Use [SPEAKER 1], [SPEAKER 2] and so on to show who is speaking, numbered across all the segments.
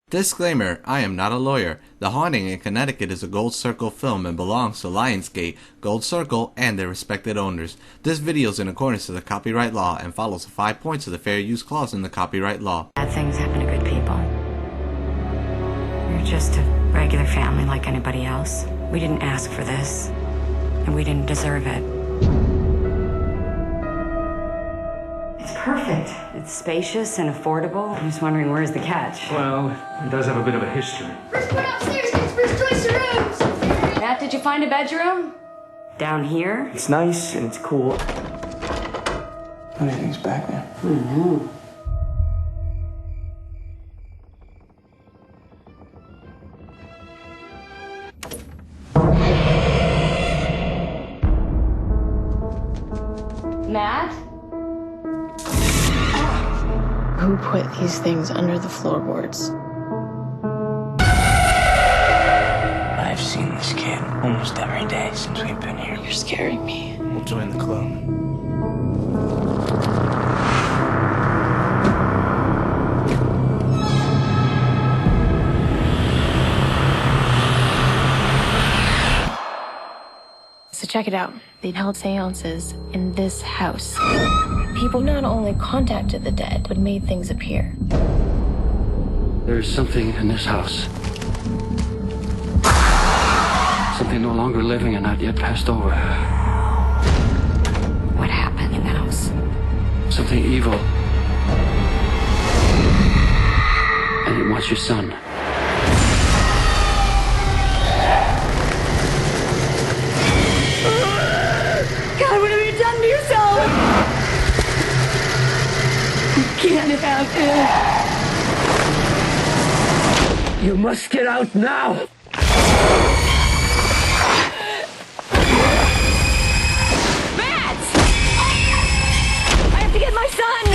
[SPEAKER 1] Disclaimer, I am not a lawyer. The Haunting in Connecticut is a Gold Circle film and belongs to Lionsgate, Gold Circle, and their respected owners. This video is in accordance to the copyright law and follows the 5 points of the fair use clause in the copyright law.
[SPEAKER 2] Bad things happen to good people. We're just a regular family like anybody else. We didn't ask for this, and we didn't deserve it. It's perfect. It's spacious and affordable. I'm just wondering, where's the catch?
[SPEAKER 3] Well, it does have a bit of a history.
[SPEAKER 4] First one upstairs gets first choice of rooms.
[SPEAKER 2] Matt, did you find a bedroom? Down here?
[SPEAKER 5] It's nice and it's cool. What do you think's back there?
[SPEAKER 2] I don't know. Matt?
[SPEAKER 6] Who put these things under the floorboards?
[SPEAKER 5] I've seen this kid almost every day since we've been here.
[SPEAKER 6] You're scaring me.
[SPEAKER 5] We'll join the club.
[SPEAKER 6] So check it out. They'd held seances in this house. People not only contacted the dead, but made things appear.
[SPEAKER 7] There is something in this house. Something no longer living and not yet passed over.
[SPEAKER 2] What happened in the house?
[SPEAKER 7] Something evil. And it wants your son.
[SPEAKER 2] God, what have you done to yourself? You can't have this.
[SPEAKER 7] You must get out now!
[SPEAKER 2] Matt! I have to get my son!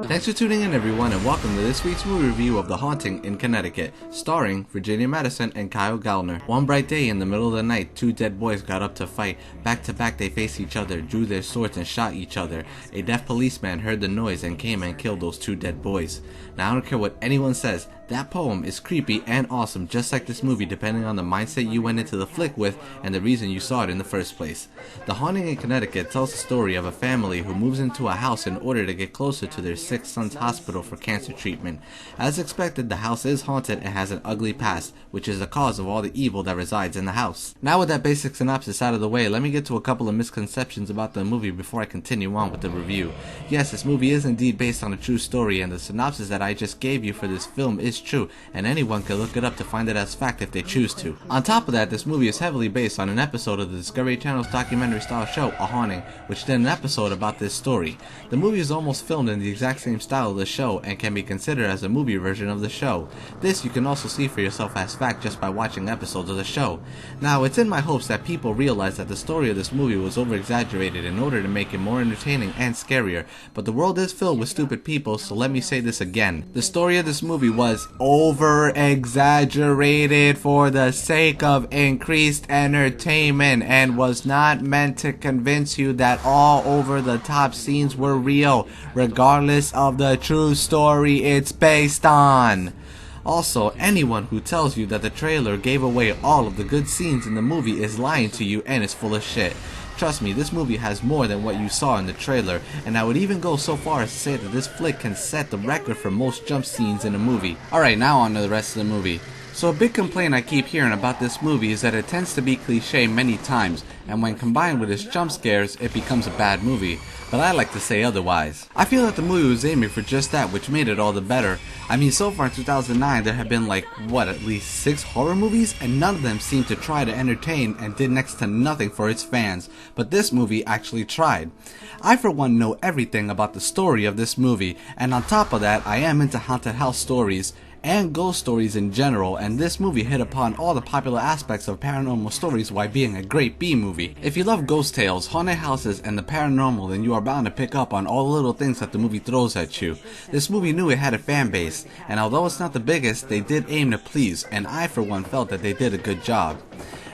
[SPEAKER 1] Thanks for tuning in, everyone, and welcome to this week's movie review of The Haunting in Connecticut, starring Virginia Madison and Kyle Gallner. One bright day in the middle of the night, two dead boys got up to fight. Back to back they faced each other, drew their swords and shot each other. A deaf policeman heard the noise and came and killed those two dead boys. Now I don't care what anyone says, that poem is creepy and awesome, just like this movie, depending on the mindset you went into the flick with and the reason you saw it in the first place. The Haunting in Connecticut tells the story of a family who moves into a house in order to get closer to their sick son's hospital for cancer treatment. As expected, the house is haunted and has an ugly past, which is the cause of all the evil that resides in the house. Now with that basic synopsis out of the way, let me get to a couple of misconceptions about the movie before I continue on with the review. Yes, this movie is indeed based on a true story, and the synopsis that I just gave you for this film is true, and anyone can look it up to find it as fact if they choose to. On top of that, this movie is heavily based on an episode of the Discovery Channel's documentary style show, A Haunting, which did an episode about this story. The movie is almost filmed in the exact same style of the show and can be considered as a movie version of the show. This you can also see for yourself as fact just by watching episodes of the show. Now, it's in my hopes that people realize that the story of this movie was over-exaggerated in order to make it more entertaining and scarier, but the world is filled with stupid people, so let me say this again. The story of this movie was over-exaggerated for the sake of increased entertainment and was not meant to convince you that all over-the-top scenes were real, regardless of the true story it's based on. Also, anyone who tells you that the trailer gave away all of the good scenes in the movie is lying to you and is full of shit. Trust me, this movie has more than what you saw in the trailer, and I would even go so far as to say that this flick can set the record for most jump scenes in a movie. Alright, now on to the rest of the movie. So a big complaint I keep hearing about this movie is that it tends to be cliche many times, and when combined with its jump scares, it becomes a bad movie. But I like to say otherwise. I feel that the movie was aiming for just that, which made it all the better. I mean, so far in 2009 there have been like, at least 6 horror movies, and none of them seemed to try to entertain and did next to nothing for its fans. But this movie actually tried. I for one know everything about the story of this movie, and on top of that I am into haunted house stories and ghost stories in general, and this movie hit upon all the popular aspects of paranormal stories while being a great B-movie. If you love ghost tales, haunted houses, and the paranormal, then you are bound to pick up on all the little things that the movie throws at you. This movie knew it had a fan base, and although it's not the biggest, they did aim to please, and I for one felt that they did a good job.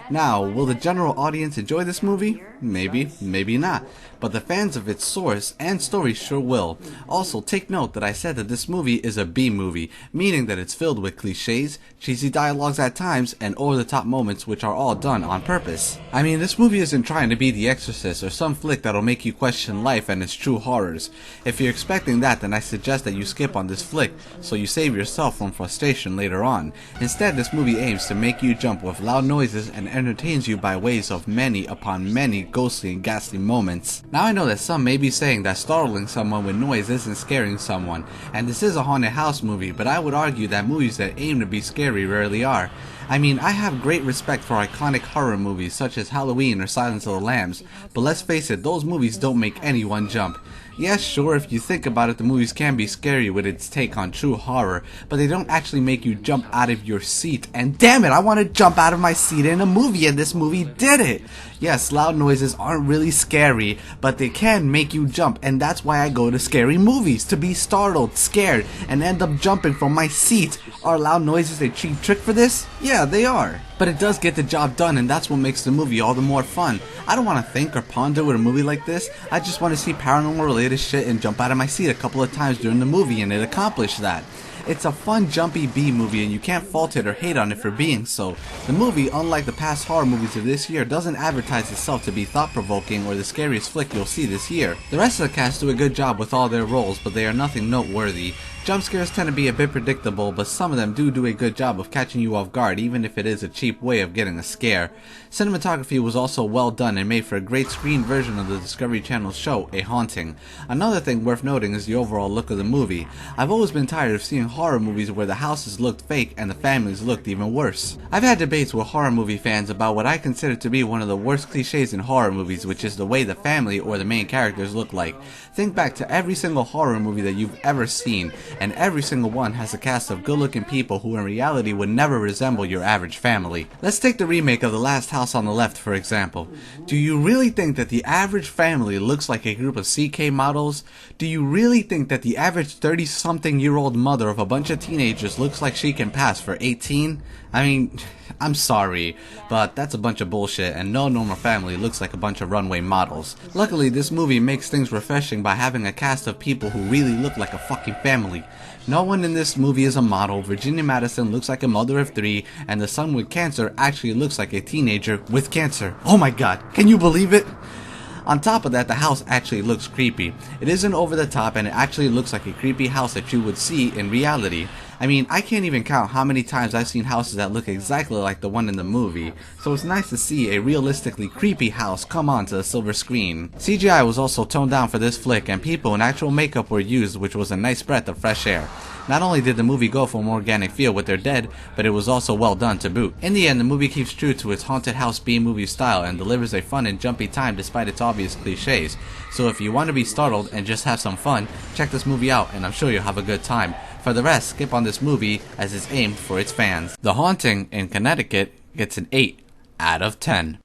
[SPEAKER 1] Now, will the general audience enjoy this movie? Maybe, maybe not. But the fans of its source and story sure will. Also, take note that I said that this movie is a B movie, meaning that it's filled with cliches, cheesy dialogues at times, and over-the-top moments which are all done on purpose. I mean, this movie isn't trying to be The Exorcist or some flick that'll make you question life and its true horrors. If you're expecting that, then I suggest that you skip on this flick, so you save yourself from frustration later on. Instead, this movie aims to make you jump with loud noises and entertains you by ways of many upon many ghostly and ghastly moments. Now I know that some may be saying that startling someone with noise isn't scaring someone, and this is a haunted house movie, but I would argue that movies that aim to be scary rarely are. I mean, I have great respect for iconic horror movies such as Halloween or Silence of the Lambs, but let's face it, those movies don't make anyone jump. Yes, sure, if you think about it, the movies can be scary with its take on true horror, but they don't actually make you jump out of your seat. And damn it, I want to jump out of my seat in a movie, and this movie did it! Yes, loud noises aren't really scary, but they can make you jump, and that's why I go to scary movies, to be startled, scared, and end up jumping from my seat. Are loud noises a cheap trick for this? Yeah, they are. But it does get the job done, and that's what makes the movie all the more fun. I don't want to think or ponder with a movie like this. I just want to see paranormal related shit and jump out of my seat a couple of times during the movie, and it accomplished that. It's a fun, jumpy B movie, and you can't fault it or hate on it for being so. The movie, unlike the past horror movies of this year, doesn't advertise itself to be thought-provoking or the scariest flick you'll see this year. The rest of the cast do a good job with all their roles, but they are nothing noteworthy. Jump scares tend to be a bit predictable, but some of them do a good job of catching you off guard, even if it is a cheap way of getting a scare. Cinematography was also well done and made for a great screen version of the Discovery Channel show, A Haunting. Another thing worth noting is the overall look of the movie. I've always been tired of seeing horror movies where the houses looked fake and the families looked even worse. I've had debates with horror movie fans about what I consider to be one of the worst cliches in horror movies, which is the way the family or the main characters look like. Think back to every single horror movie that you've ever seen, and every single one has a cast of good-looking people who in reality would never resemble your average family. Let's take the remake of The Last House on the Left for example. Do you really think that the average family looks like a group of CK models? Do you really think that the average 30-something-year-old mother of a bunch of teenagers looks like she can pass for 18? I mean, I'm sorry, but that's a bunch of bullshit, and no normal family looks like a bunch of runway models. Luckily, this movie makes things refreshing by having a cast of people who really look like a fucking family. No one in this movie is a model, Virginia Madison looks like a mother of 3, and the son with cancer actually looks like a teenager with cancer. Oh my god, can you believe it? On top of that, the house actually looks creepy. It isn't over the top, and it actually looks like a creepy house that you would see in reality. I mean, I can't even count how many times I've seen houses that look exactly like the one in the movie, so it's nice to see a realistically creepy house come onto the silver screen. CGI was also toned down for this flick, and people in actual makeup were used, which was a nice breath of fresh air. Not only did the movie go for a more organic feel with their dead, but it was also well done to boot. In the end, the movie keeps true to its haunted house B-movie style and delivers a fun and jumpy time despite its obvious cliches. So if you want to be startled and just have some fun, check this movie out and I'm sure you'll have a good time. For the rest, skip on this movie as it's aimed for its fans. The Haunting in Conneticut gets an 8 out of 10.